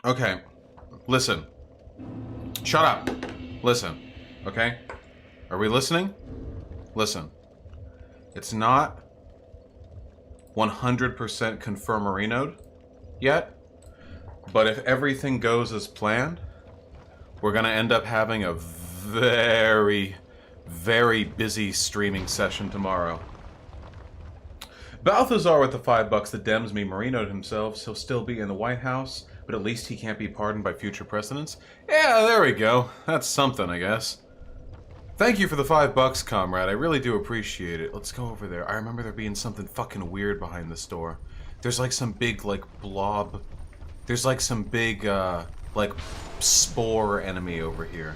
Okay. Listen. Shut up. Listen. Okay? Are we listening? Listen. It's not 100% confirmarinoed yet, but if everything goes as planned, we're gonna end up having a very, very busy streaming session tomorrow. Balthazar with the $5 that dems me Marinoed himself, so he'll still be in the White House, but at least he can't be pardoned by future presidents. Yeah, there we go. That's something, I guess. Thank you for the $5, comrade. I really do appreciate it. Let's go over there. I remember there being something fucking weird behind this door. There's like some big, like, blob. There's like some big, like, spore enemy over here.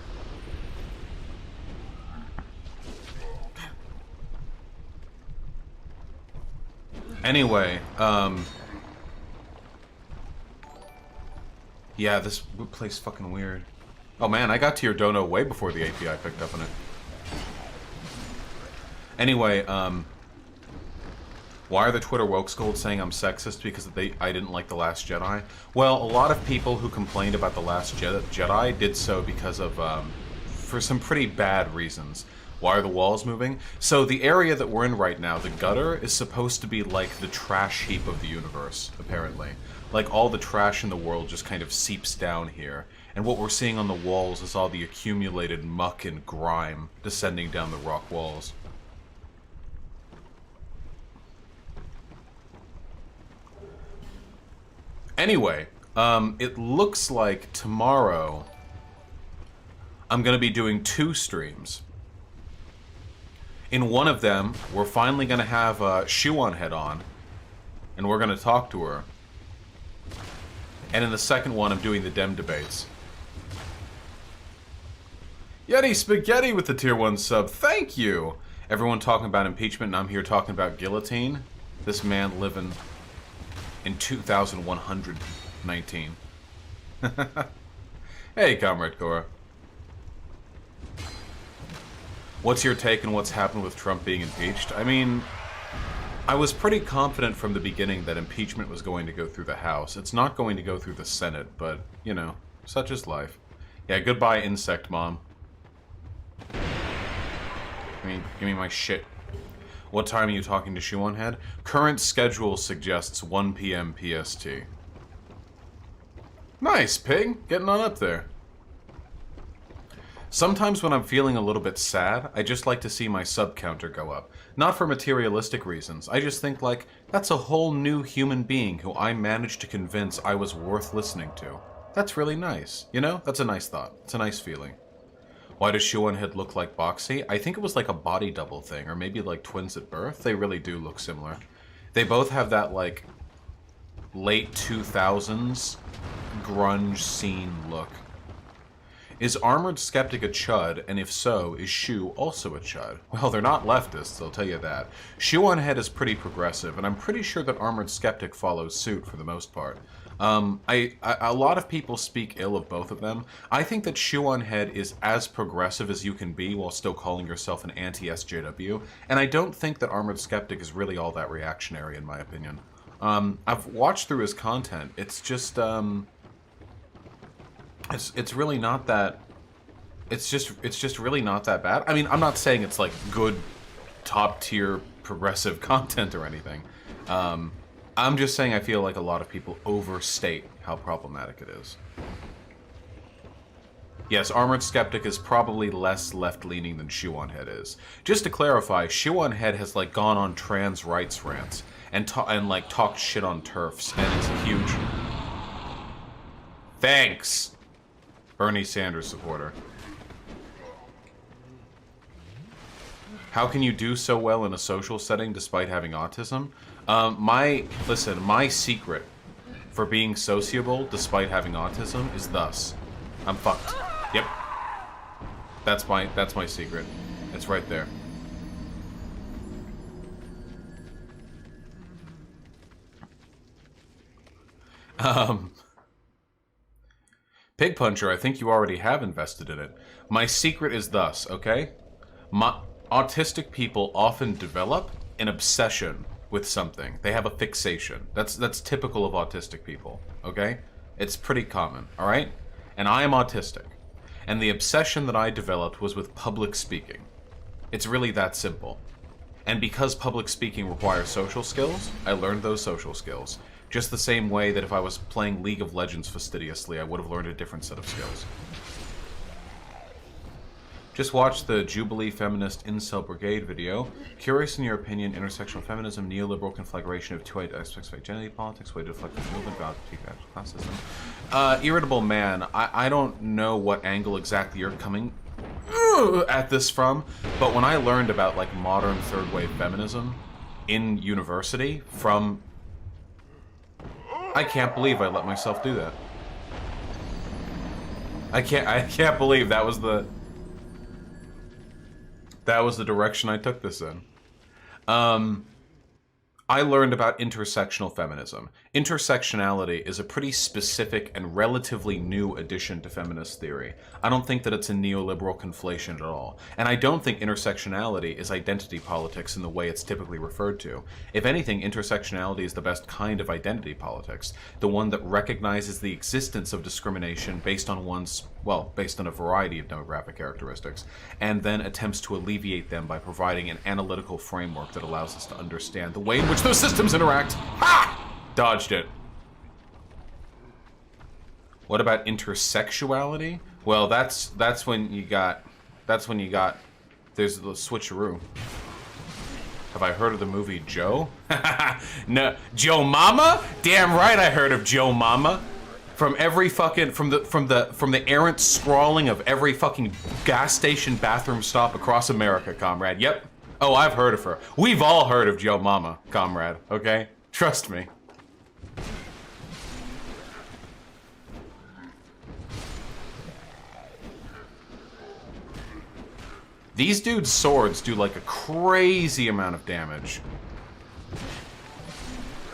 Anyway, yeah, this place fucking weird. Oh man, I got to your dono way before the API picked up on it. Anyway, why are the Twitter woke scold saying I'm sexist because I didn't like The Last Jedi? Well, a lot of people who complained about The Last Jedi did so because of, for some pretty bad reasons. Why are the walls moving? So the area that we're in right now, the gutter, is supposed to be like the trash heap of the universe, apparently. Like all the trash in the world just kind of seeps down here. And what we're seeing on the walls is all the accumulated muck and grime descending down the rock walls. Anyway, it looks like tomorrow I'm going to be doing 2 streams. In one of them, we're finally going to have Shuon Head on, and we're going to talk to her. And in the second one, I'm doing the Dem debates. Yeti Spaghetti with the tier 1 sub. Thank you! Everyone talking about impeachment, and I'm here talking about guillotine. This man living in 2119. Hey, Comrade Cora. What's your take on what's happened with Trump being impeached? I mean, I was pretty confident from the beginning that impeachment was going to go through the House. It's not going to go through the Senate, but, you know, such is life. Yeah, goodbye, Insect Mom. Give me my shit. What time are you talking to Shuon Head? Current schedule suggests 1 p.m. PST. Nice, Pig. Getting on up there. Sometimes when I'm feeling a little bit sad, I just like to see my sub counter go up. Not for materialistic reasons. I just think, like, that's a whole new human being who I managed to convince I was worth listening to. That's really nice. You know? That's a nice thought. It's a nice feeling. Why does Shuon Head look like Boxy? I think it was like a body double thing, or maybe like twins at birth. They really do look similar. They both have that, like, late 2000s grunge scene look. Is Armored Skeptic a chud, and if so, is Shu also a chud? Well, they're not leftists, I'll tell you that. Shuon Head is pretty progressive, and I'm pretty sure that Armored Skeptic follows suit for the most part. A lot of people speak ill of both of them. I think that Shuon Head is as progressive as you can be while still calling yourself an anti-SJW, and I don't think that Armored Skeptic is really all that reactionary, in my opinion. I've watched through his content. It's just, it's really not that... It's just really not that bad. I mean, I'm not saying it's, like, good, top-tier, progressive content or anything. I'm just saying I feel like a lot of people overstate how problematic it is. Yes, Armored Skeptic is probably less left-leaning than Shuon Head is. Just to clarify, Shuon Head has, like, gone on trans rights rants and like, talked shit on TERFs, and it's a huge... Thanks! Bernie Sanders supporter. How can you do so well in a social setting despite having autism? Listen, my secret for being sociable despite having autism is thus. I'm fucked. Yep. That's my secret. It's right there. Pig Puncher, I think you already have invested in it. My secret is thus, okay? Autistic people often develop an obsession with something. They have a fixation. That's typical of autistic people, okay? It's pretty common, all right? And I am autistic. And the obsession that I developed was with public speaking. It's really that simple. And because public speaking requires social skills, I learned those social skills. Just the same way that if I was playing League of Legends fastidiously, I would have learned a different set of skills. Just watched the Jubilee Feminist Incel Brigade video. Curious in your opinion, intersectional feminism, neoliberal conflagration of two aspects of identity politics, way to deflect the movement, value, class system. Irritable man, I don't know what angle exactly you're coming at this from, but when I learned about like modern third wave feminism in university from... I can't believe I let myself do that. I can't believe that was the direction I took this in. I learned about intersectional feminism. Intersectionality is a pretty specific and relatively new addition to feminist theory. I don't think that it's a neoliberal conflation at all. And I don't think intersectionality is identity politics in the way it's typically referred to. If anything, intersectionality is the best kind of identity politics. The one that recognizes the existence of discrimination based on based on a variety of demographic characteristics, and then attempts to alleviate them by providing an analytical framework that allows us to understand the way in which those systems interact. Ha! Dodged it. What about intersexuality? Well, that's when you got there's the switcheroo. Have I heard of the movie Joe? No, Joe Mama? Damn right I heard of Joe Mama. From every fucking from the errant scrawling of every fucking gas station bathroom stop across America, comrade. Yep. Oh, I've heard of her. We've all heard of Joe Mama, comrade. Okay? Trust me. These dudes' swords do like a crazy amount of damage.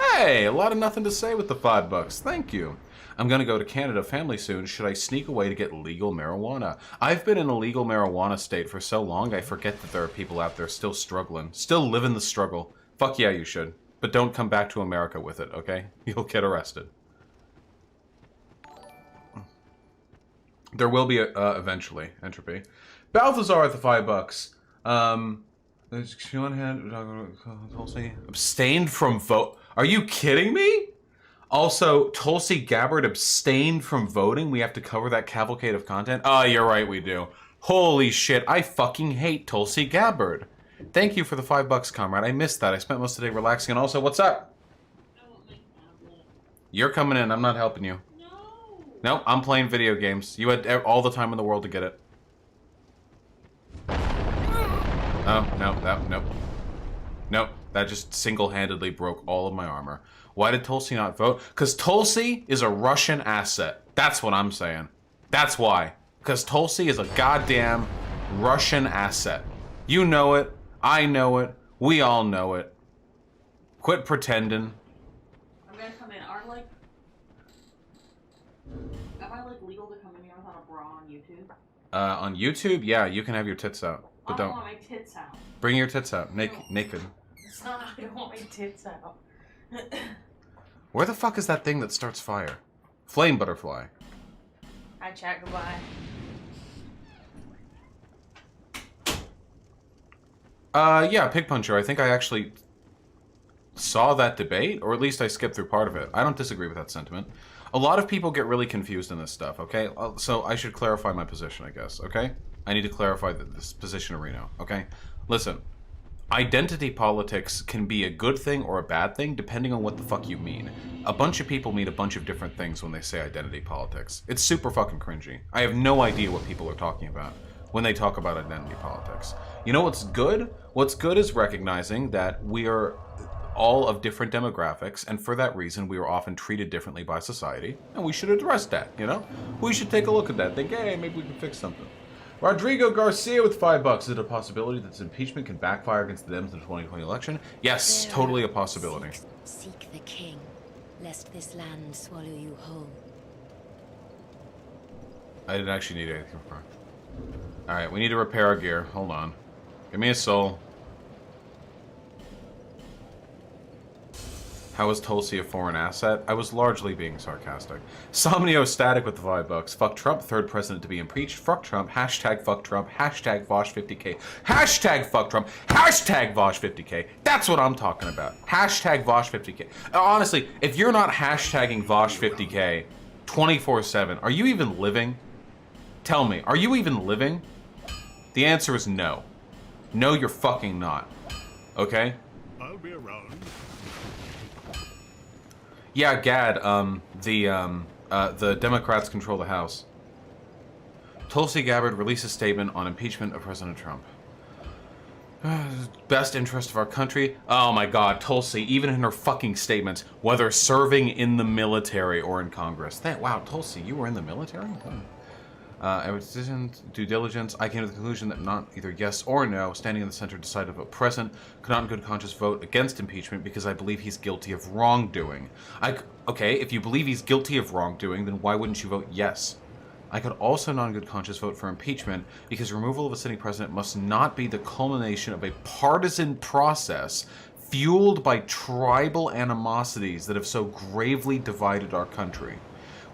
Hey, a lot of nothing to say with the $5. Thank you. I'm gonna go to Canada family soon. Should I sneak away to get legal marijuana? I've been in a legal marijuana state for so long, I forget that there are people out there still struggling. Still living the struggle. Fuck yeah, you should. But don't come back to America with it, okay? You'll get arrested. There will be eventually, Entropy. Balthazar at the $5. Sean had abstained from vote. Are you kidding me? Also, Tulsi Gabbard abstained from voting. We have to cover that cavalcade of content. Oh, you're right, we do. Holy shit, I fucking hate Tulsi Gabbard. Thank you for the $5, comrade. I missed that. I spent most of the day relaxing. And also, what's up? You're coming in. I'm not helping you. No. Nope, I'm playing video games. You had all the time in the world to get it. Oh, no, nope. Nope, that just single-handedly broke all of my armor. Why did Tulsi not vote? Because Tulsi is a Russian asset. That's what I'm saying. That's why. Because Tulsi is a goddamn Russian asset. You know it. I know it. We all know it. Quit pretending. I'm gonna come in. Am I legal to come in here without a bra on YouTube? On YouTube? Yeah, you can have your tits out. But I don't want my tits out. Bring your tits out. Naked. It's not, I don't want my tits out. Where the fuck is that thing that starts fire? Flame butterfly. Hi, chat. Goodbye. Yeah, Pig Puncher. I think I actually saw that debate, or at least I skipped through part of it. I don't disagree with that sentiment. A lot of people get really confused in this stuff, okay? So I should clarify my position, I guess, okay? I need to clarify this position, Reno, okay? Listen, identity politics can be a good thing or a bad thing depending on what the fuck you mean. A bunch of people mean a bunch of different things when they say identity politics. It's super fucking cringy. I have no idea what people are talking about when they talk about identity politics. You know what's good? What's good is recognizing that we are all of different demographics, and for that reason we are often treated differently by society, and we should address that, you know? We should take a look at that, think, hey, maybe we can fix something. Rodrigo Garcia with $5. Is it a possibility that this impeachment can backfire against the Dems in the 2020 election? Yes, totally a possibility. Seek the king, lest this land swallow you whole. I didn't actually need anything from her. Alright, we need to repair our gear. Hold on. Give me a soul. How is Tulsi a foreign asset? I was largely being sarcastic. Somnio static with the $5. Fuck Trump, third president to be impeached. Fuck Trump, hashtag fuck Trump, hashtag Vaush50k. Hashtag fuck Trump, hashtag Vaush50k. That's what I'm talking about. Hashtag Vaush50k. Honestly, if you're not hashtagging Vaush50k 24/7, are you even living? Tell me, are you even living? The answer is no. No, you're fucking not. Okay? I'll be around. Yeah, Gad, the Democrats control the House. Tulsi Gabbard released a statement on impeachment of President Trump. Best interest of our country. Oh my god, Tulsi, even in her fucking statements, whether serving in the military or in Congress. Wow, Tulsi, you were in the military? Due diligence, I came to the conclusion that not either yes or no, standing in the center decided to vote present, could not in good conscience vote against impeachment because I believe he's guilty of wrongdoing. Okay, if you believe he's guilty of wrongdoing, then why wouldn't you vote yes? I could also not in good conscience vote for impeachment because removal of a sitting president must not be the culmination of a partisan process fueled by tribal animosities that have so gravely divided our country.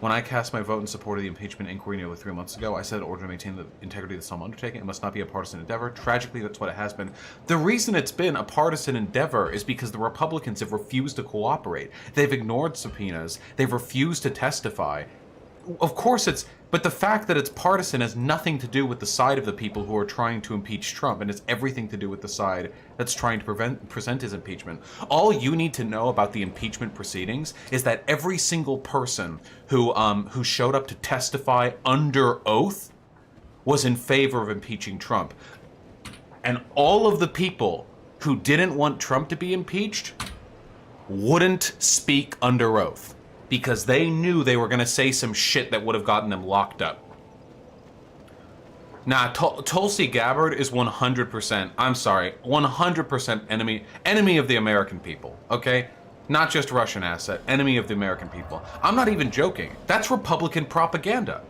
When I cast my vote in support of the impeachment inquiry nearly 3 months ago, I said in order to maintain the integrity of the solemn undertaking, it must not be a partisan endeavor. Tragically, that's what it has been. The reason it's been a partisan endeavor is because the Republicans have refused to cooperate. They've ignored subpoenas. They've refused to testify. Of course it's... But the fact that it's partisan has nothing to do with the side of the people who are trying to impeach Trump, and it's everything to do with the side that's trying to present his impeachment. All you need to know about the impeachment proceedings is that every single person who showed up to testify under oath was in favor of impeaching Trump. And all of the people who didn't want Trump to be impeached wouldn't speak under oath, because they knew they were going to say some shit that would have gotten them locked up. Nah, Tulsi Gabbard is 100%, I'm sorry, 100% enemy of the American people, okay? Not just Russian asset, enemy of the American people. I'm not even joking. That's Republican propaganda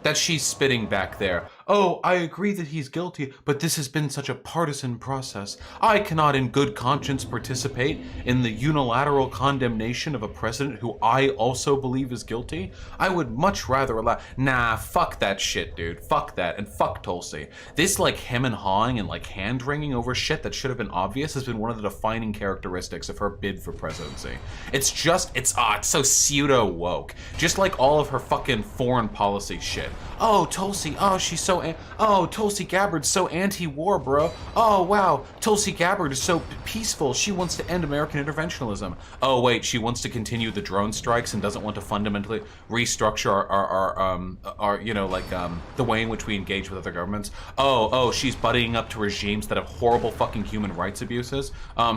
that she's spitting back there. Oh, I agree that he's guilty, but this has been such a partisan process. I cannot in good conscience participate in the unilateral condemnation of a president who I also believe is guilty. I would much rather allow... Nah, fuck that shit, dude. Fuck that, and fuck Tulsi. This, like, hem and hawing and, like, hand-wringing over shit that should have been obvious has been one of the defining characteristics of her bid for presidency. It's just, it's so pseudo-woke. Just like all of her fucking foreign policy shit. Oh, Tulsi, oh, she's so... Oh, Tulsi Gabbard's so anti-war, bro. Oh, wow, Tulsi Gabbard is so peaceful. She wants to end American interventionism. Oh, wait, she wants to continue the drone strikes and doesn't want to fundamentally restructure our you know, like, the way in which we engage with other governments. Oh, she's buddying up to regimes that have horrible fucking human rights abuses. Oh,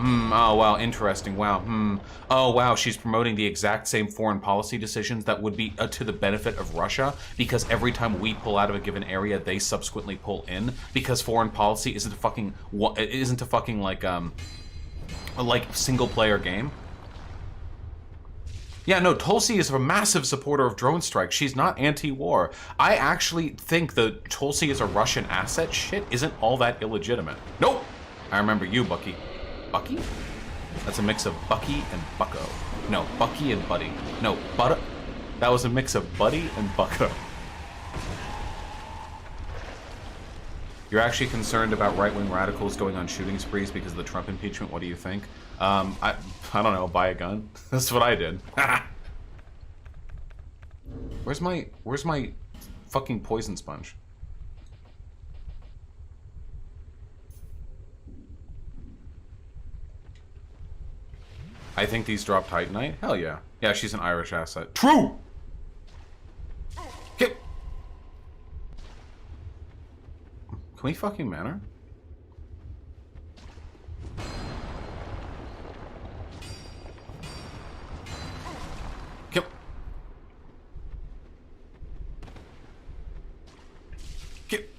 wow, interesting, wow, Oh, wow, she's promoting the exact same foreign policy decisions that would be to the benefit of Russia, because every time we pull out of a given area, they subsequently pull in, because foreign policy isn't a fucking like single player game. Yeah, no, Tulsi is a massive supporter of drone strikes. She's not anti-war. I actually think the Tulsi is a Russian asset shit isn't all that illegitimate. Nope. I remember you, Bucky. Bucky? That's a mix of Bucky and Bucko. No, Bucky and Buddy. No, that was a mix of Buddy and Bucko. You're actually concerned about right-wing radicals going on shooting sprees because of the Trump impeachment? What do you think? I don't know, buy a gun. That's what I did. Where's my fucking poison sponge? I think these drop Titanite? Hell yeah. Yeah, she's an Irish asset. True! Get... Can we fucking man her? Yep. Yep.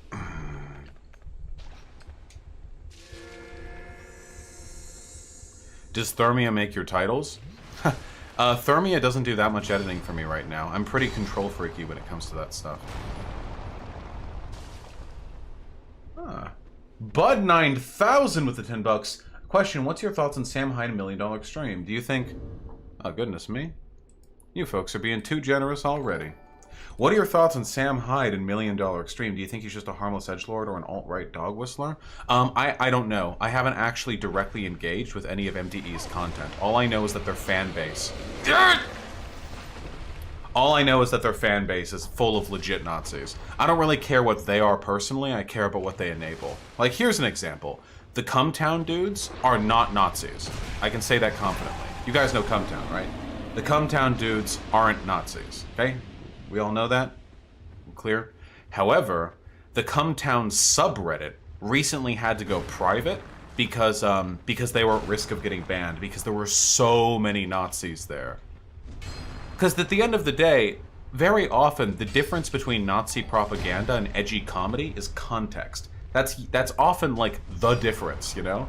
Does Thermia make your titles? Thermia doesn't do that much editing for me right now. I'm pretty control freaky when it comes to that stuff. Bud 9000 with the $10. Question, what's your thoughts on Sam Hyde $1 Million Extreme? Do you think Oh, goodness me. You folks are being too generous already. What are your thoughts on Sam Hyde in $1 Million Extreme? Do you think he's just a harmless edgelord or an alt-right dog whistler? I don't know. I haven't actually directly engaged with any of MDE's content. All I know is that their fan base... All I know is that their fan base is full of legit Nazis. I don't really care what they are personally, I care about what they enable. Like, here's an example. The Cumtown dudes are not Nazis. I can say that confidently. You guys know Cumtown, right? The Cumtown dudes aren't Nazis, okay? We all know that? Clear? However, the Cumtown subreddit recently had to go private because they were at risk of getting banned because there were so many Nazis there. Because at the end of the day, very often the difference between Nazi propaganda and edgy comedy is context. That's often like the difference, you know?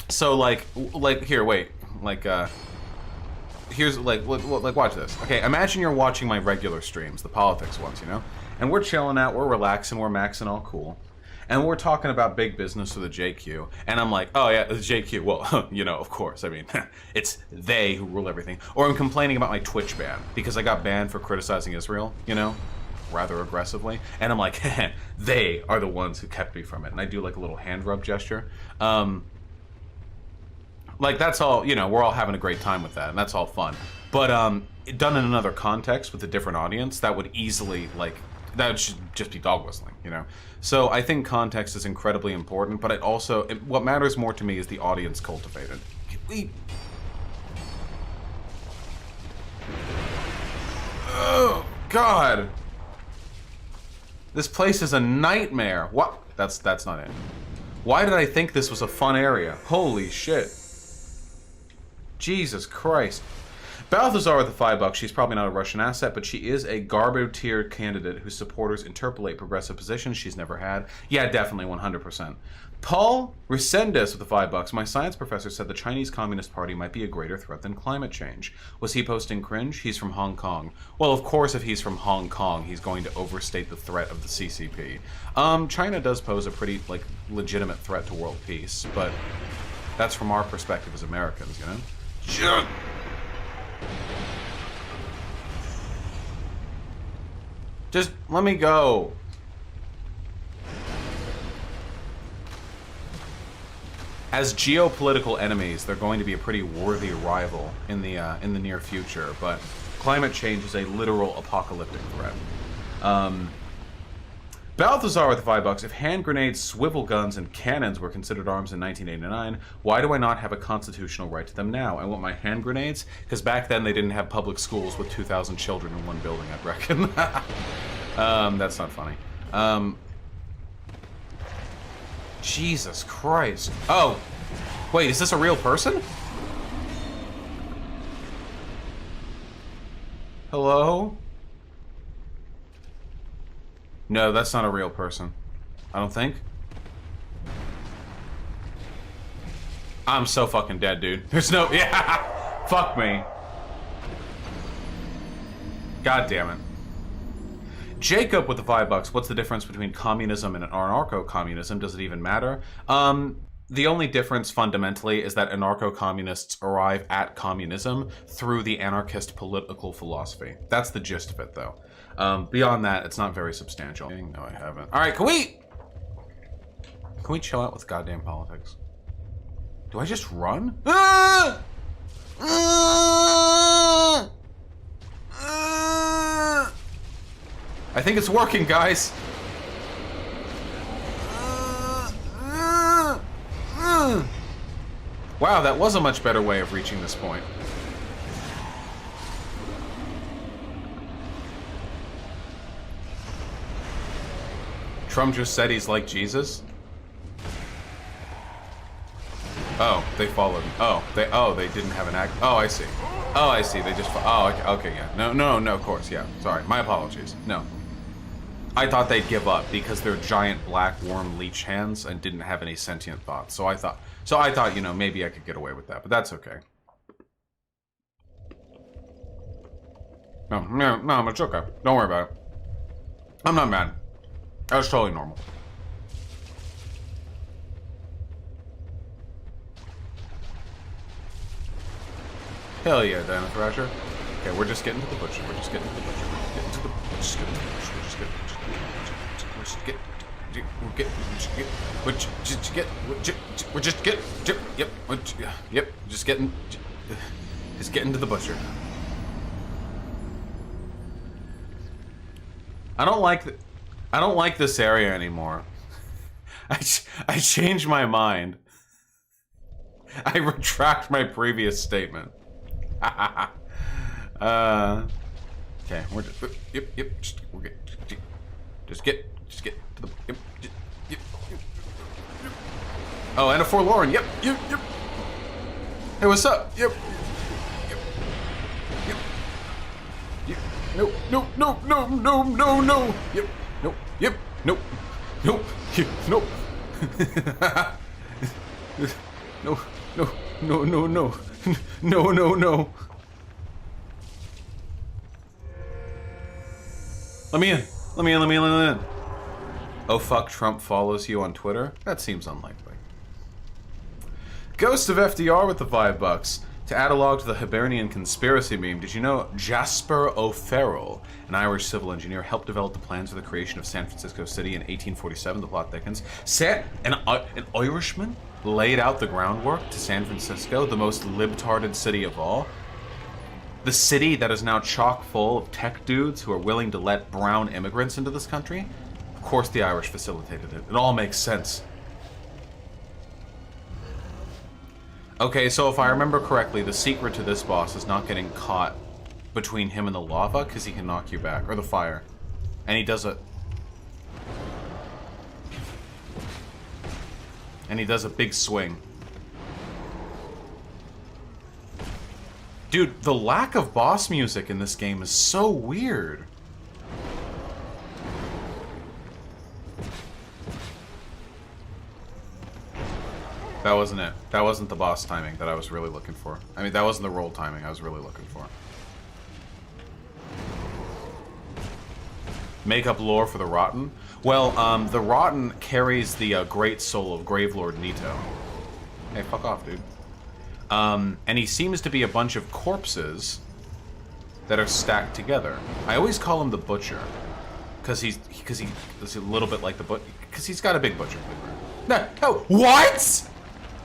So like here, wait, like here's like watch this. Okay, imagine you're watching my regular streams, the politics ones, you know? And we're chilling out, we're relaxing, we're maxing all cool. And we're talking about big business with the JQ. And I'm like, oh yeah, the JQ. Well, you know, of course. I mean, it's they who rule everything. Or I'm complaining about my Twitch ban because I got banned for criticizing Israel, you know, rather aggressively. And I'm like, they are the ones who kept me from it. And I do like a little hand rub gesture. Like, that's all, you know, we're all having a great time with that. And that's all fun. But done in another context with a different audience, that would easily, like, that should just be dog whistling, you know? So I think context is incredibly important, but what matters more to me is the audience cultivated. Oh, God. This place is a nightmare. What? That's not it. Why did I think this was a fun area? Holy shit. Jesus Christ. Balthazar with the $5. She's probably not a Russian asset, but she is a Garbo-tier candidate whose supporters interpolate progressive positions she's never had. Yeah, definitely, 100%. Paul Resendez with the $5. My science professor said the Chinese Communist Party might be a greater threat than climate change. Was he posting cringe? He's from Hong Kong. Well, of course, if he's from Hong Kong, he's going to overstate the threat of the CCP. China does pose a pretty, like, legitimate threat to world peace, but that's from our perspective as Americans, you know? Just let me go. As geopolitical enemies, they're going to be a pretty worthy rival in the near future, but climate change is a literal apocalyptic threat. Balthazar with the $5. If hand grenades, swivel guns, and cannons were considered arms in 1989, why do I not have a constitutional right to them now? I want my hand grenades, because back then they didn't have public schools with 2,000 children in one building, I'd reckon. That's not funny. Jesus Christ. Oh, wait, is this a real person? Hello? No, that's not a real person. I don't think. I'm so fucking dead, dude. There's no... Yeah! Fuck me. God damn it. Jacob with the $5. What's the difference between communism and anarcho-communism? Does it even matter? The only difference fundamentally is that anarcho-communists arrive at communism through the anarchist political philosophy. That's the gist of it, though. Beyond that, it's not very substantial. No, I haven't. All right, can we chill out with goddamn politics? Do I just run? Ah! Ah! Ah! I think it's working, guys. Wow, that was a much better way of reaching this point. Trump just said he's like Jesus? Oh, they followed. Oh, they didn't have an act. Oh, I see. Oh, I see. They just. Oh, okay, yeah. No, of course, yeah. Sorry, my apologies. No. I thought they'd give up because they're giant black worm leech hands and didn't have any sentient thoughts. So I thought, you know, maybe I could get away with that, but that's okay. No, it's okay. Don't worry about it. I'm not mad. That was totally normal. Hell yeah, Dino Thrasher. Okay, we're just getting to the butcher. We're just getting to the butcher. We're just getting to the butcher. We're just getting to the butcher. I don't like this area anymore. I changed my mind. I retract my previous statement. Okay, we're just just get to the yep. Oh, and a forlorn. Yep. Hey, what's up? Yep. No. Yep. Nope. Yep. Nope. Nope. Nope. No. Let me in. Oh fuck, Trump follows you on Twitter? That seems unlikely. Ghost of FDR with the $5. To add a log to the Hibernian conspiracy meme, did you know Jasper O'Farrell, an Irish civil engineer, helped develop the plans for the creation of San Francisco City in 1847? The plot thickens. An Irishman laid out the groundwork to San Francisco, the most libtarded city of all. The city that is now chock full of tech dudes who are willing to let brown immigrants into this country. Of course the Irish facilitated it. It all makes sense. Okay, so if I remember correctly, the secret to this boss is not getting caught between him and the lava, because he can knock you back. Or the fire. And he does a big swing. Dude, the lack of boss music in this game is so weird. That wasn't it. That wasn't the boss timing that I was really looking for. I mean, that wasn't the roll timing I was really looking for. Make up lore for the Rotten? Well, the Rotten carries the great soul of Gravelord Nito. Hey, fuck off, dude. And he seems to be a bunch of corpses that are stacked together. I always call him the Butcher, because he's a little bit like the Butcher, because he's got a big butcher. No, what?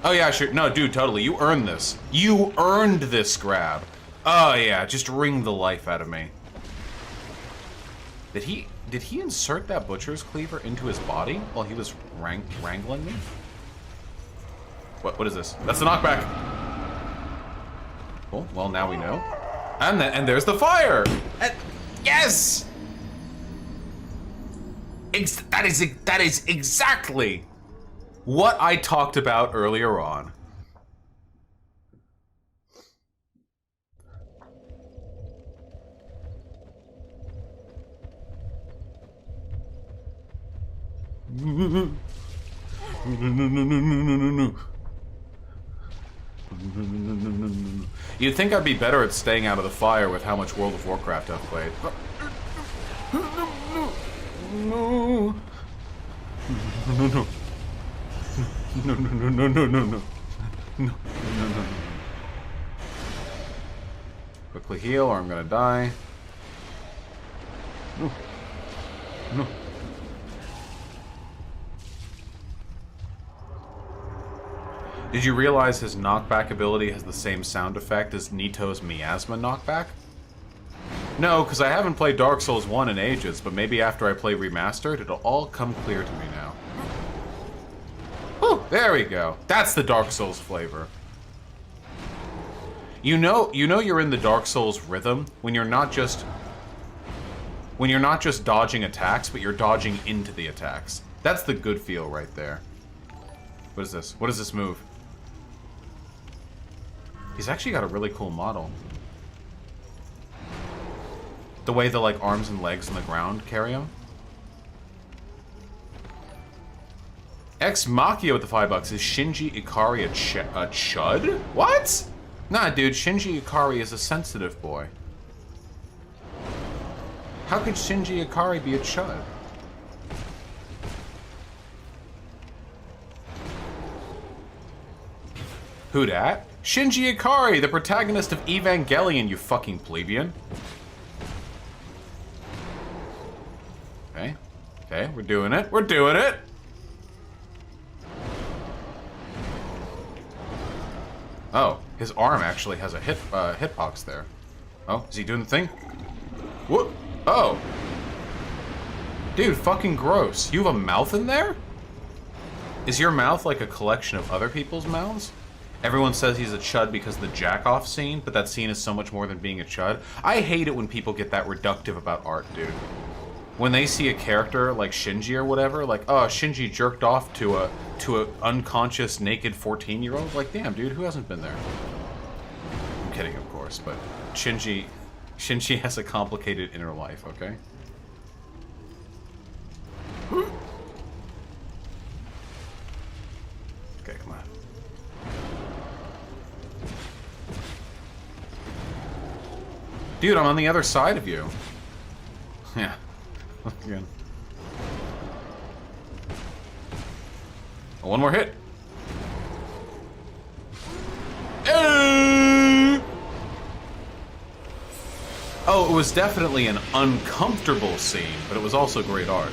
Oh yeah, sure. No, dude, totally. You earned this. You earned this grab. Oh yeah, just wring the life out of me. Did he insert that butcher's cleaver into his body while he was wrangling me? What is this? That's the knockback. Cool. Well, now we know. And there's the fire. Yes. That is exactly what I talked about earlier on. No. You'd think I'd be better at staying out of the fire with how much World of Warcraft I've played. No. No. Quickly heal or I'm gonna die. No. Did you realize his knockback ability has the same sound effect as Nito's miasma knockback? No, because I haven't played Dark Souls 1 in ages, but maybe after I play Remastered, it'll all come clear to me now. Whew, there we go. That's the Dark Souls flavor. You know you're in the Dark Souls rhythm when you're not just dodging attacks, but you're dodging into the attacks. That's the good feel right there. What is this? What is this move? He's actually got a really cool model. The way the like arms and legs on the ground carry him. Ex Machia with the $5. Is Shinji Ikari a chud? What? Nah, dude. Shinji Ikari is a sensitive boy. How could Shinji Ikari be a chud? Who dat? Shinji Ikari, the protagonist of Evangelion, you fucking plebeian. Okay. Okay, we're doing it. We're doing it! Oh, his arm actually has a hitbox there. Oh, is he doing the thing? What? Oh. Dude, fucking gross. You have a mouth in there? Is your mouth like a collection of other people's mouths? Everyone says he's a chud because of the jack-off scene, but that scene is so much more than being a chud. I hate it when people get that reductive about art, dude. When they see a character like Shinji or whatever, like, oh, Shinji jerked off to a unconscious naked 14-year-old, like, damn, dude, who hasn't been there? I'm kidding, of course, but Shinji has a complicated inner life, okay? Okay, come on. Dude, I'm on the other side of you. Yeah. Again. One more hit. Oh, it was definitely an uncomfortable scene, but it was also great art.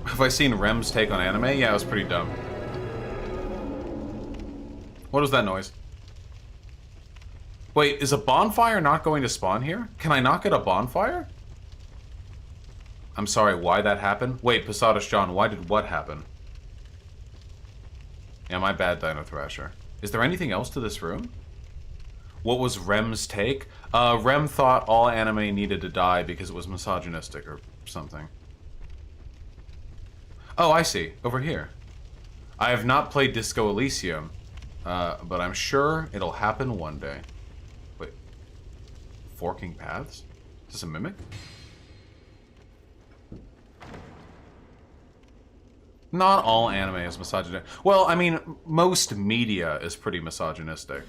Have I seen Rem's take on anime? Yeah, it was pretty dumb. What was that noise? Wait, is a bonfire not going to spawn here? Can I not get a bonfire? I'm sorry, why that happened? Wait, Posadas John, why did what happen? Yeah, my bad, Dino Thrasher. Is there anything else to this room? What was Rem's take? Rem thought all anime needed to die because it was misogynistic or something. Oh, I see. Over here. I have not played Disco Elysium, but I'm sure it'll happen one day. Wait. Forking paths? Is this a mimic? Not all anime is misogynistic. Well, I mean, most media is pretty misogynistic.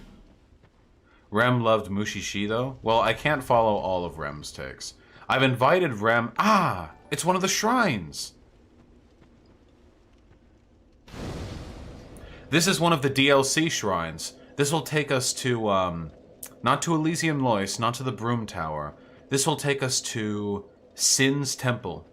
Rem loved Mushishi, though. Well, I can't follow all of Rem's takes. I've invited Rem... Ah! It's one of the shrines! This is one of the DLC shrines. This will take us to, not to Elysium Lois, not to the Broom Tower. This will take us to Sin's Temple.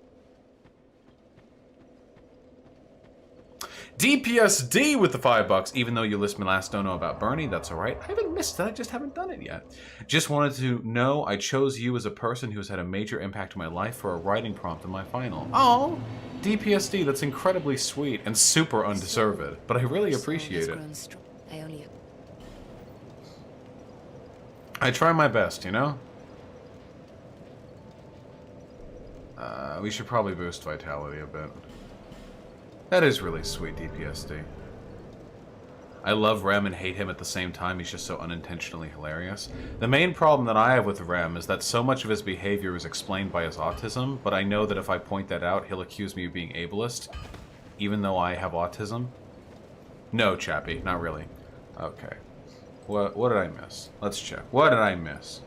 DPSD with the $5, even though you list me last don't know about Bernie, that's alright. I haven't missed it, I just haven't done it yet. Just wanted to know I chose you as a person who has had a major impact in my life for a writing prompt in my final. Oh, DPSD, that's incredibly sweet and super undeserved, but I really appreciate it. I try my best, you know? We should probably boost vitality a bit. That is really sweet, DPSD. I love Rem and hate him at the same time. He's just so unintentionally hilarious. The main problem that I have with Rem is that so much of his behavior is explained by his autism, but I know that if I point that out, he'll accuse me of being ableist, even though I have autism. No, Chappie, not really. Okay. What did I miss? Let's check. What did I miss?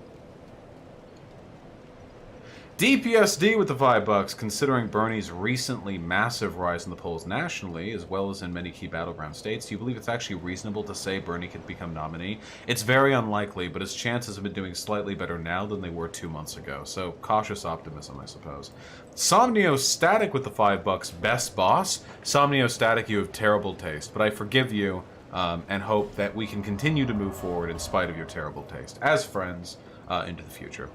DPSD with the $5, considering Bernie's recently massive rise in the polls nationally, as well as in many key battleground states, do you believe it's actually reasonable to say Bernie could become nominee? It's very unlikely, but his chances have been doing slightly better now than they were 2 months ago, so cautious optimism, I suppose. Somnio Static with the $5, best boss. Somnio Static, you have terrible taste, but I forgive you and hope that we can continue to move forward in spite of your terrible taste, as friends, into the future.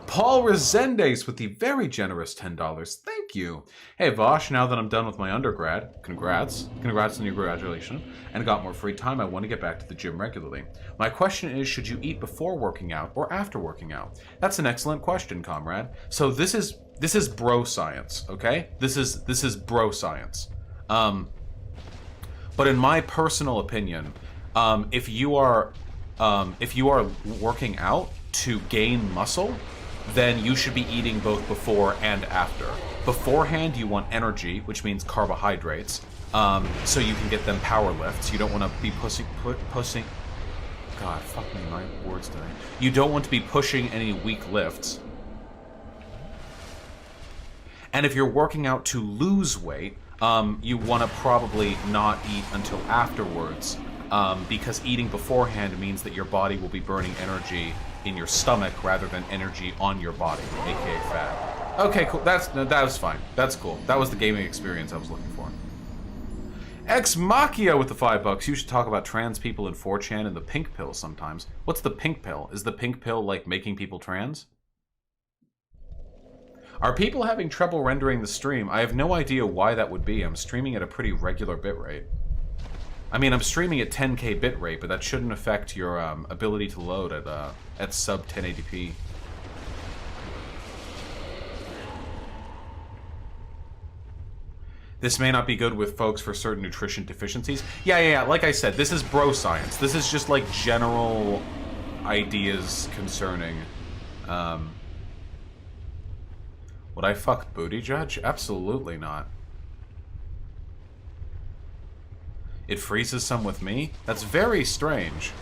Paul Resendes with the very generous $10. Thank you. Hey, Vaush, now that I'm done with my undergrad, congrats. Congrats on your graduation. And got more free time, I want to get back to the gym regularly. My question is, should you eat before working out or after working out? That's an excellent question, comrade. So this is bro science, okay? This is bro science. But in my personal opinion, if you are working out to gain muscle, then you should be eating both before and after. Beforehand, you want energy, which means carbohydrates, so you can get them power lifts. You don't want to be pushing. God, fuck me, my words today. You don't want to be pushing any weak lifts. And if you're working out to lose weight, you want to probably not eat until afterwards, because eating beforehand means that your body will be burning energy in your stomach rather than energy on your body, aka fat. Okay, cool. That was fine. That's cool. That was the gaming experience I was looking for. Ex Machia with the $5. You should talk about trans people in 4chan and the pink pill sometimes. What's the pink pill? Is the pink pill like making people trans? Are people having trouble rendering the stream? I have no idea why that would be. I'm streaming at a pretty regular bitrate. I mean, I'm streaming at 10K bitrate, but that shouldn't affect your ability to load at sub 1080p. This may not be good with folks for certain nutrition deficiencies. Yeah. Like I said, this is bro science. This is just like general ideas concerning. Would I fuck booty judge? Absolutely not. It freezes some with me? That's very strange.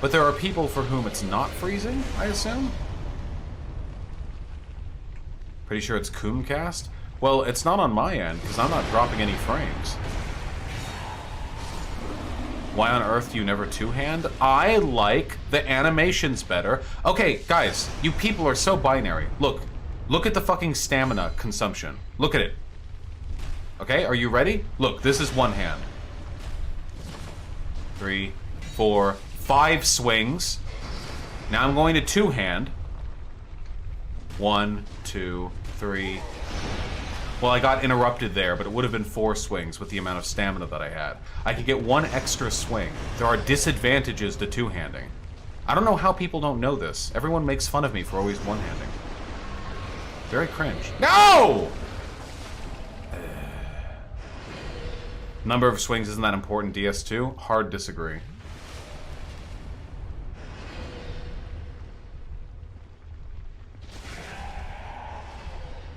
But there are people for whom it's not freezing, I assume? Pretty sure it's Coomcast? Well, it's not on my end, because I'm not dropping any frames. Why on earth do you never two-hand? I like the animations better. Okay, guys, you people are so binary. Look at the fucking stamina consumption. Look at it. Okay, are you ready? Look, this is one hand. 3, 4, 5 swings. Now I'm going to two-hand. 1, 2, 3. Well, I got interrupted there, but it would have been 4 swings with the amount of stamina that I had. I could get 1 extra swing. There are disadvantages to two-handing. I don't know how people don't know this. Everyone makes fun of me for always one-handing. Very cringe. No! Number of swings isn't that important, DS2? Hard disagree.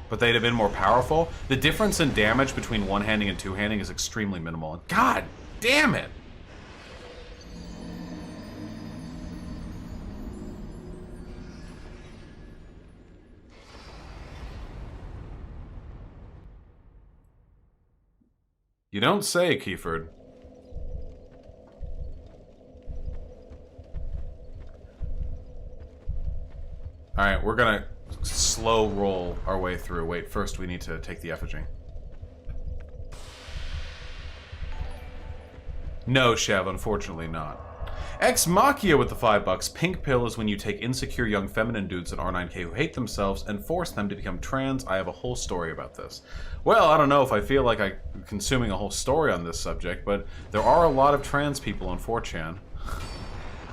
But they'd have been more powerful. The difference in damage between one-handing and two-handing is extremely minimal. God damn it! You don't say, Keyford. Alright, we're gonna slow roll our way through. Wait, first we need to take the effigy. No, Shev, unfortunately not. Ex Machia with the $5. Pink pill is when you take insecure young feminine dudes at R9K who hate themselves and force them to become trans. I have a whole story about this. Well, I don't know if I feel like I'm consuming a whole story on this subject, but there are a lot of trans people on 4chan.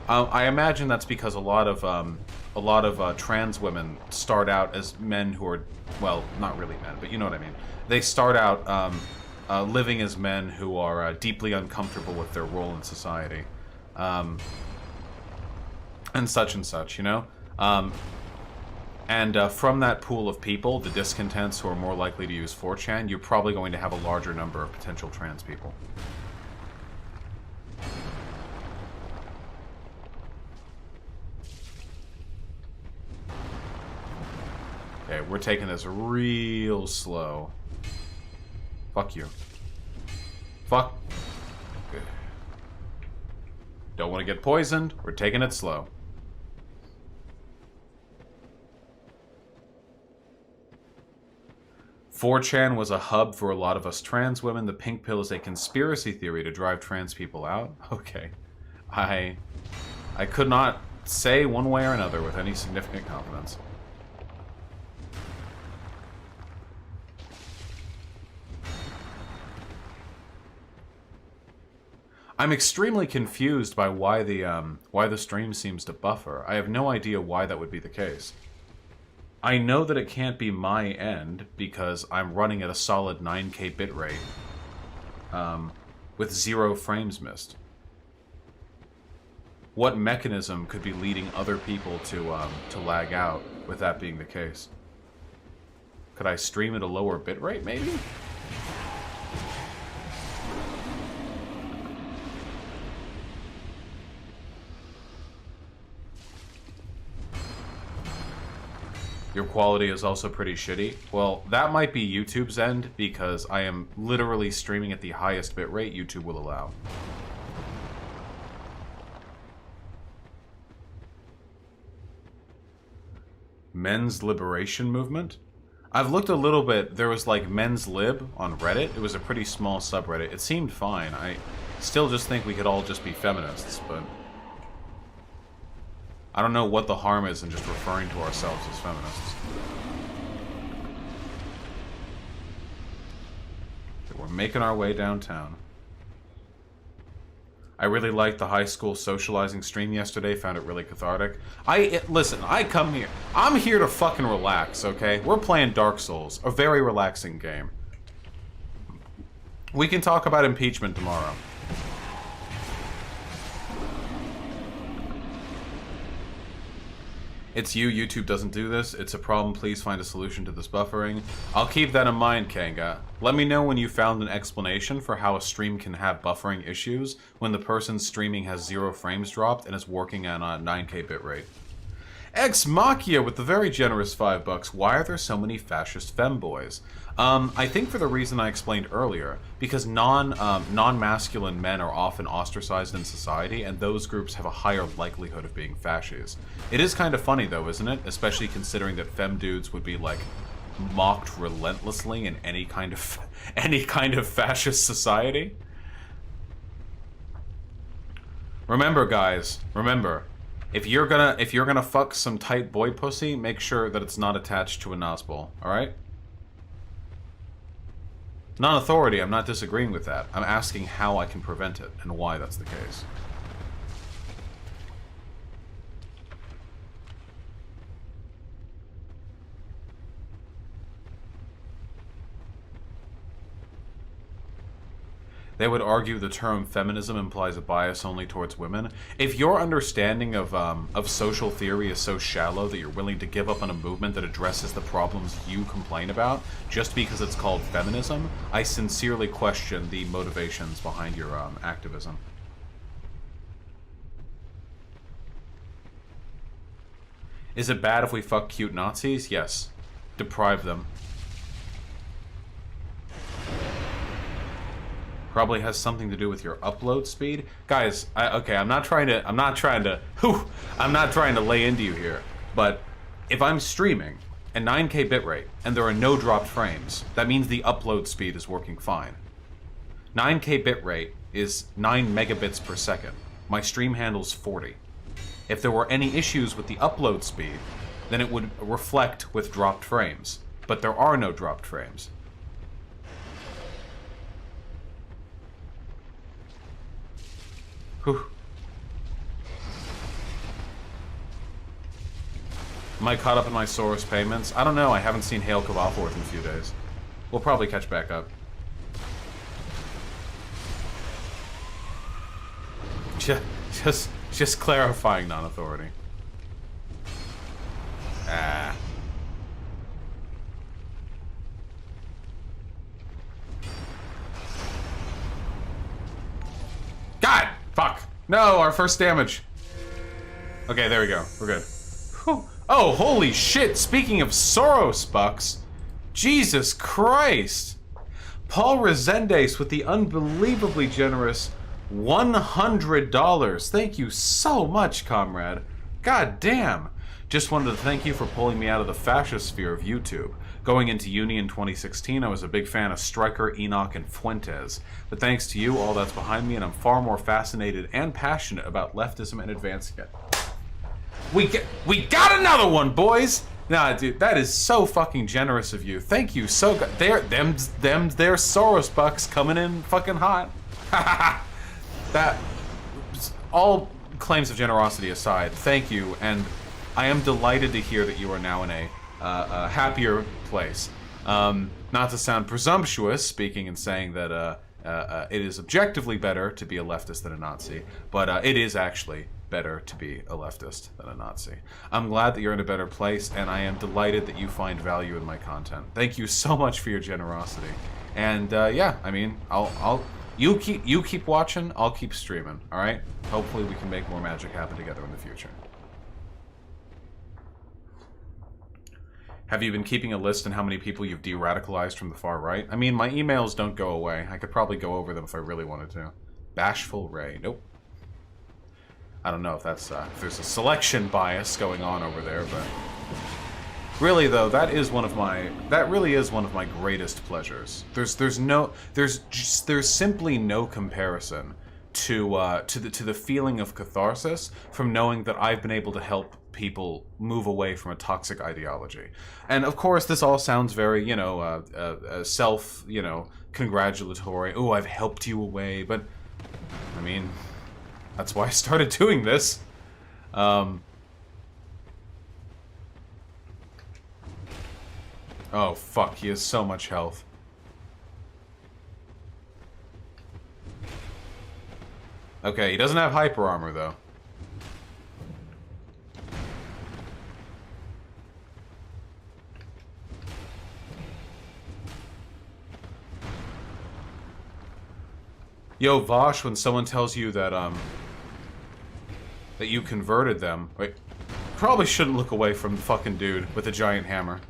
I imagine that's because a lot of trans women start out as men who are, well, not really men, but you know what I mean. They start out living as men who are deeply uncomfortable with their role in society. And such, you know? From that pool of people, the discontents who are more likely to use 4chan, you're probably going to have a larger number of potential trans people. Okay, we're taking this real slow. Fuck you. Fuck. Don't want to get poisoned. We're taking it slow. "4chan was a hub for a lot of us trans women. The pink pill is a conspiracy theory to drive trans people out." Okay. I could not say one way or another with any significant confidence. I'm extremely confused by why the stream seems to buffer. I have no idea why that would be the case. I know that it can't be my end because I'm running at a solid 9K bitrate with 0 frames missed. What mechanism could be leading other people to lag out with that being the case? Could I stream at a lower bitrate, maybe? Your quality is also pretty shitty. Well, that might be YouTube's end because I am literally streaming at the highest bitrate YouTube will allow. Men's liberation movement? I've looked a little bit. There was like Men's Lib on Reddit. It was a pretty small subreddit. It seemed fine. I still just think we could all just be feminists, but I don't know what the harm is in just referring to ourselves as feminists. Okay, we're making our way downtown. I really liked the high school socializing stream yesterday. Found it really cathartic. Listen, I come here. I'm here to fucking relax, okay? We're playing Dark Souls, a very relaxing game. We can talk about impeachment tomorrow. It's you, YouTube doesn't do this. It's a problem, please find a solution to this buffering. I'll keep that in mind, Kanga. Let me know when you found an explanation for how a stream can have buffering issues when the person streaming has 0 frames dropped and is working on a 9K bitrate. Ex Machia with the very generous $5. Why are there so many fascist femboys? I think for the reason I explained earlier, because non-masculine men are often ostracized in society, and those groups have a higher likelihood of being fascists. It is kind of funny though, isn't it? Especially considering that fem dudes would be like mocked relentlessly in any kind of fascist society. Remember, guys, remember. If you're gonna fuck some tight boy pussy, make sure that it's not attached to a nozzle, alright? Non-authority, I'm not disagreeing with that. I'm asking how I can prevent it, and why that's the case. They would argue the term feminism implies a bias only towards women. If your understanding of social theory is so shallow that you're willing to give up on a movement that addresses the problems you complain about just because it's called feminism, I sincerely question the motivations behind your activism. Is it bad if we fuck cute Nazis? Yes. Deprive them. Probably has something to do with your upload speed. Guys, okay, I'm not trying to lay into you here, but if I'm streaming at 9K bitrate and there are no dropped frames, that means the upload speed is working fine. 9K bitrate is 9 megabits per second. My stream handles 40. If there were any issues with the upload speed, then it would reflect with dropped frames, but there are no dropped frames. Whew. Am I caught up in my Soros payments? I don't know. I haven't seen Hail Cavalforth in a few days. We'll probably catch back up. Just clarifying non-authority. Ah. God! Fuck. No, our first damage. Okay, there we go. We're good. Whew. Oh, holy shit. Speaking of Soros bucks. Jesus Christ. Paul Resendes with the unbelievably generous $100. Thank you so much, comrade. God damn. Just wanted to thank you for pulling me out of the fascist sphere of YouTube. Going into uni in 2016, I was a big fan of Stryker, Enoch, and Fuentes. But thanks to you, all that's behind me, and I'm far more fascinated and passionate about leftism and advancing it. We got another one, boys! Nah, dude, that is so fucking generous of you. Thank you so good. They're Soros bucks coming in fucking hot. That, all claims of generosity aside, thank you, and I am delighted to hear that you are now in a happier place. Not to sound presumptuous, speaking and saying that it is objectively better to be a leftist than a Nazi, but it is actually better to be a leftist than a Nazi. I'm glad that you're in a better place, and I am delighted that you find value in my content. Thank you so much for your generosity. And yeah, I mean, you keep watching, I'll keep streaming. All right? Hopefully, we can make more magic happen together in the future. Have you been keeping a list on how many people you've de-radicalized from the far right? I mean, my emails don't go away. I could probably go over them if I really wanted to. Bashful Ray. Nope. I don't know if that's if there's a selection bias going on over there, but Really though, that really is one of my greatest pleasures. There's simply no comparison to the feeling of catharsis from knowing that I've been able to help people move away from a toxic ideology. And of course, this all sounds very, self, congratulatory. Oh, I've helped you away, but I mean, that's why I started doing this. Oh, fuck, he has so much health. Okay, he doesn't have hyper armor, though. Yo, Vaush, when someone tells you that, that you converted them... Wait, probably shouldn't look away from the fucking dude with a giant hammer.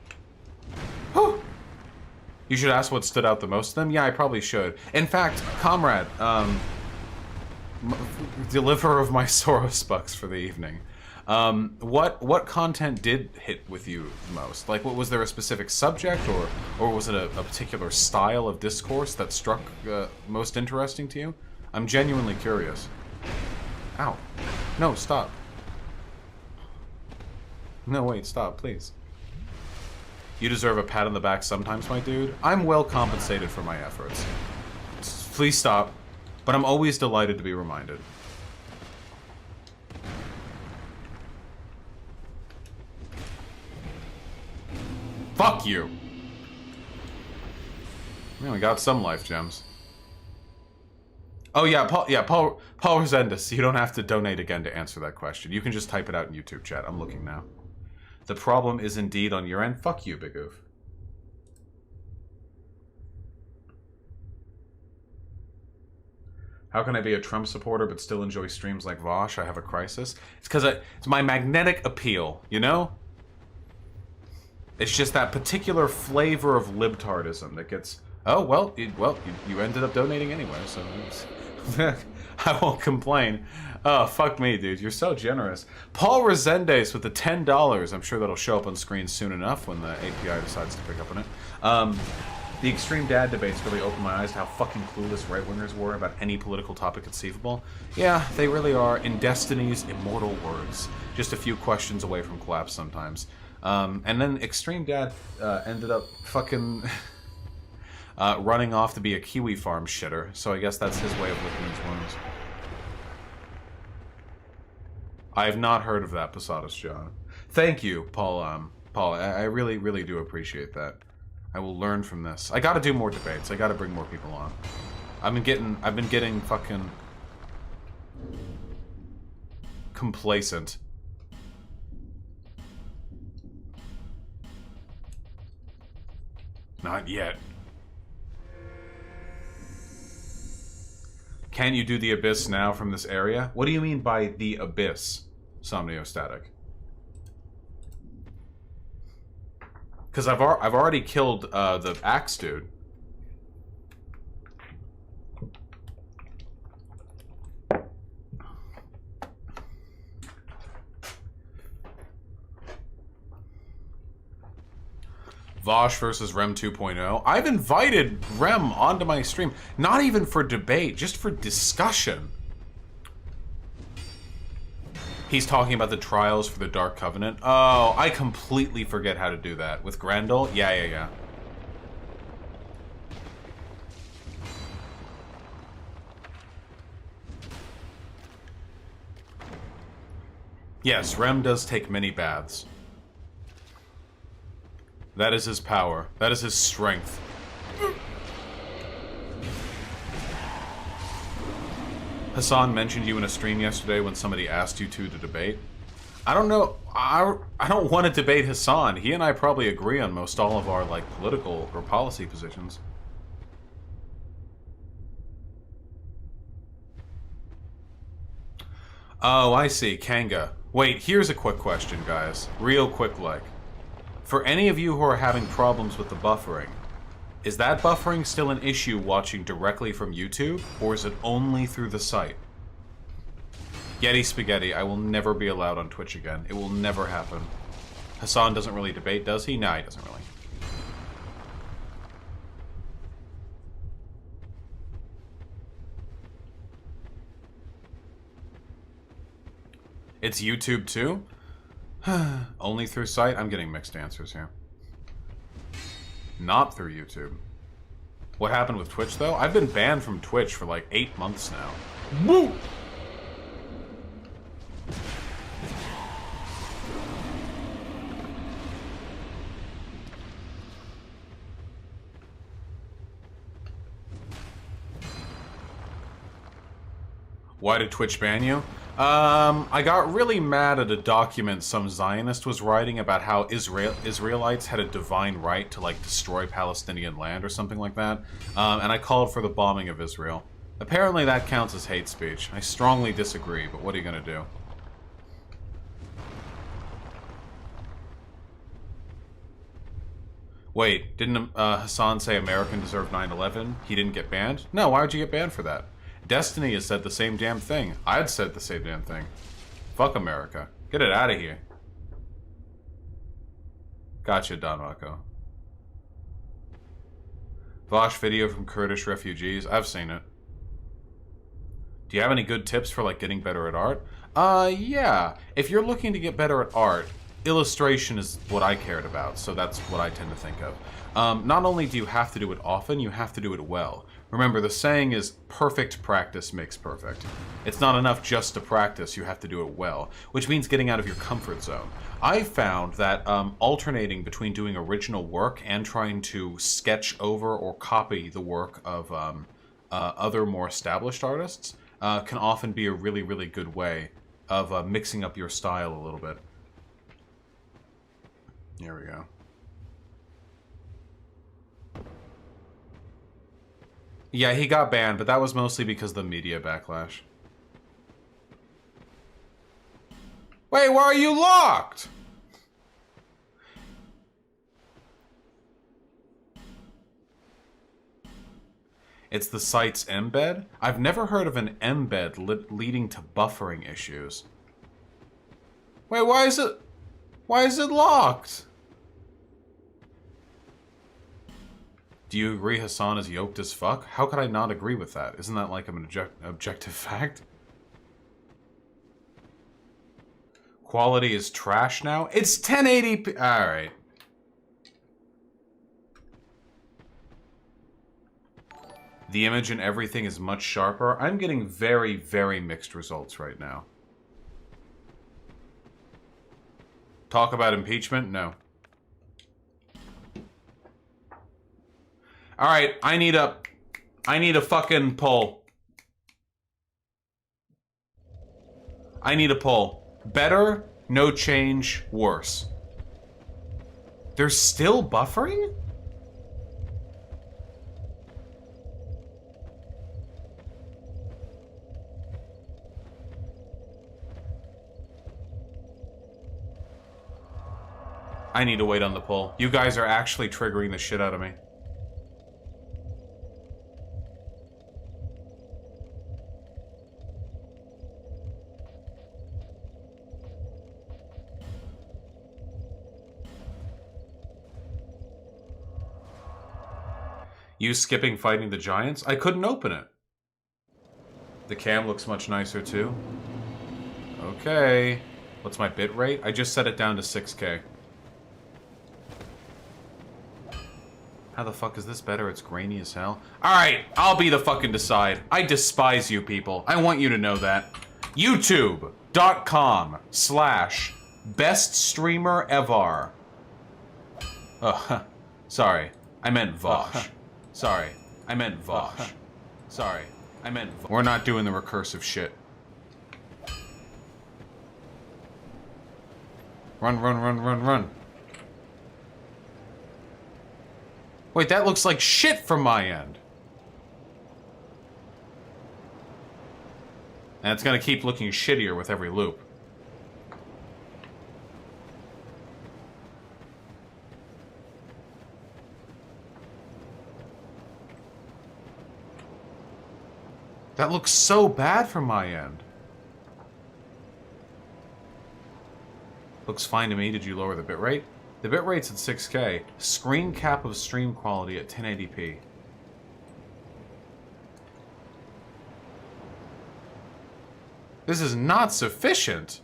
Whew! You should ask what stood out the most to them? Yeah, I probably should. In fact, comrade, deliverer of my Soros bucks for the evening. What content did hit with you most? Like, was there a specific subject, or was it a particular style of discourse that struck most interesting to you? I'm genuinely curious. Ow. No, stop. No, wait, stop, please. You deserve a pat on the back sometimes, my dude. I'm well compensated for my efforts. Please stop. But I'm always delighted to be reminded. Fuck you! Yeah, we got some life gems. Oh yeah, Paul Resendez, you don't have to donate again to answer that question. You can just type it out in YouTube chat. I'm looking now. The problem is indeed on your end. Fuck you, Big Oof. How can I be a Trump supporter but still enjoy streams like Vaush? I have a crisis. It's because it's my magnetic appeal, you know? It's just that particular flavor of libtardism that gets... Oh, well, you ended up donating anyway, so... I won't complain. Oh, fuck me, dude. You're so generous. Paul Resendez with the $10. I'm sure that'll show up on screen soon enough when the API decides to pick up on it. The extreme dad debates really opened my eyes to how fucking clueless right-wingers were about any political topic conceivable. Yeah, they really are, in Destiny's immortal words. Just a few questions away from collapse sometimes. And then Extreme Dad ended up fucking running off to be a kiwi farm shitter, so I guess that's his way of licking his wounds. I have not heard of that, Posadas John. Thank you, Paul. Paul, I really, really do appreciate that. I will learn from this. I gotta do more debates. I gotta bring more people on. I've been getting fucking complacent. Not yet. Can you do the Abyss now from this area? What do you mean by the Abyss, Somniostatic? Because I've already killed the axe dude. Vaush versus Rem 2.0. I've invited Rem onto my stream, not even for debate, just for discussion. He's talking about the trials for the Dark Covenant. Oh, I completely forget how to do that. With Grendel? Yeah. Yes, Rem does take many baths. That is his power. That is his strength. Hassan mentioned you in a stream yesterday when somebody asked you to debate. I don't know. I don't want to debate Hassan. He and I probably agree on most all of our, like, political or policy positions. Oh, I see. Kanga. Wait, here's a quick question, guys. Real quick, like. For any of you who are having problems with the buffering, is that buffering still an issue watching directly from YouTube, or is it only through the site? Yeti Spaghetti, I will never be allowed on Twitch again. It will never happen. Hassan doesn't really debate, does he? No, he doesn't really. It's YouTube too? Only through site? I'm getting mixed answers here. Not through YouTube. What happened with Twitch, though? I've been banned from Twitch for like 8 months now. Woo! Why did Twitch ban you? I got really mad at a document some Zionist was writing about how Israelites had a divine right to, like, destroy Palestinian land or something like that. And I called for the bombing of Israel. Apparently that counts as hate speech. I strongly disagree, but what are you gonna do? Wait, didn't Hassan say American deserved 9/11? He didn't get banned? No, why would you get banned for that? Destiny has said the same damn thing. I'd said the same damn thing. Fuck America. Get it out of here. Gotcha, Don Rocco. Vaush video from Kurdish refugees. I've seen it. Do you have any good tips for, like, getting better at art? Yeah. If you're looking to get better at art, illustration is what I cared about, so that's what I tend to think of. Not only do you have to do it often, you have to do it well. Remember, the saying is, perfect practice makes perfect. It's not enough just to practice, you have to do it well, which means getting out of your comfort zone. I found that alternating between doing original work and trying to sketch over or copy the work of other more established artists can often be a really, really good way of mixing up your style a little bit. Here we go. Yeah, he got banned, but that was mostly because of the media backlash. Wait, why are you locked? It's the site's embed? I've never heard of an embed leading to buffering issues. Wait, why is it locked? Do you agree Hassan is yoked as fuck? How could I not agree with that? Isn't that like an objective fact? Quality is trash now? It's 1080p. Alright. The image and everything is much sharper. I'm getting very, very mixed results right now. Talk about impeachment? No. Alright, I need a fucking poll. I need a poll. Better, no change, worse. They're still buffering? I need to wait on the poll. You guys are actually triggering the shit out of me. You skipping fighting the giants? I couldn't open it. The cam looks much nicer too. Okay. What's my bit rate? I just set it down to 6K. How the fuck is this better? It's grainy as hell. Alright, I'll be the fucking decide. I despise you people. I want you to know that. YouTube.com/beststreamerever. Sorry. I meant Vaush. Sorry. I meant Vaush. Sorry. I meant Vaush. We're not doing the recursive shit. Run, run, run, run, run. Wait, that looks like shit from my end. And it's gonna keep looking shittier with every loop. That looks so bad from my end. Looks fine to me. Did you lower the bitrate? The bitrate's at 6K. Screen cap of stream quality at 1080p. This is not sufficient.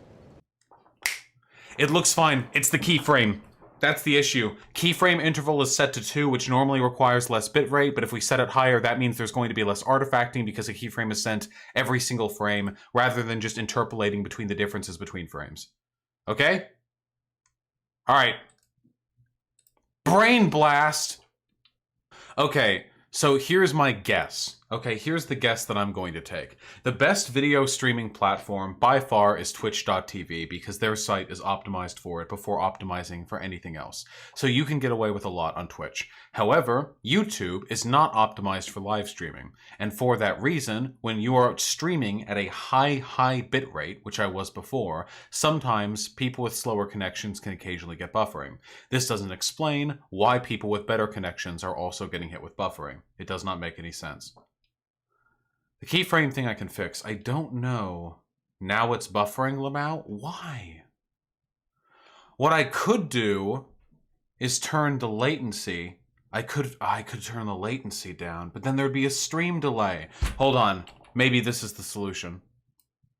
It looks fine. It's the keyframe. That's the issue. Keyframe interval is set to 2, which normally requires less bitrate, but if we set it higher, that means there's going to be less artifacting because a keyframe is sent every single frame, rather than just interpolating between the differences between frames. Okay? Alright. Brain blast! Okay, so here's my guess. Okay, here's the guess that I'm going to take. The best video streaming platform by far is Twitch.tv because their site is optimized for it before optimizing for anything else. So you can get away with a lot on Twitch. However, YouTube is not optimized for live streaming. And for that reason, when you are streaming at a high bit rate, which I was before, sometimes people with slower connections can occasionally get buffering. This doesn't explain why people with better connections are also getting hit with buffering. It does not make any sense. The keyframe thing I can fix. I don't know. Now it's buffering, Lamau? Why? What I could do is turn the latency. I could turn the latency down, but then there'd be a stream delay. Hold on. Maybe this is the solution.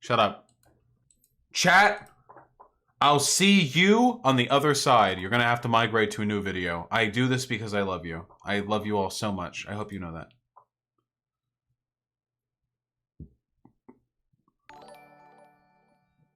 Shut up. Chat, I'll see you on the other side. You're gonna have to migrate to a new video. I do this because I love you. I love you all so much. I hope you know that.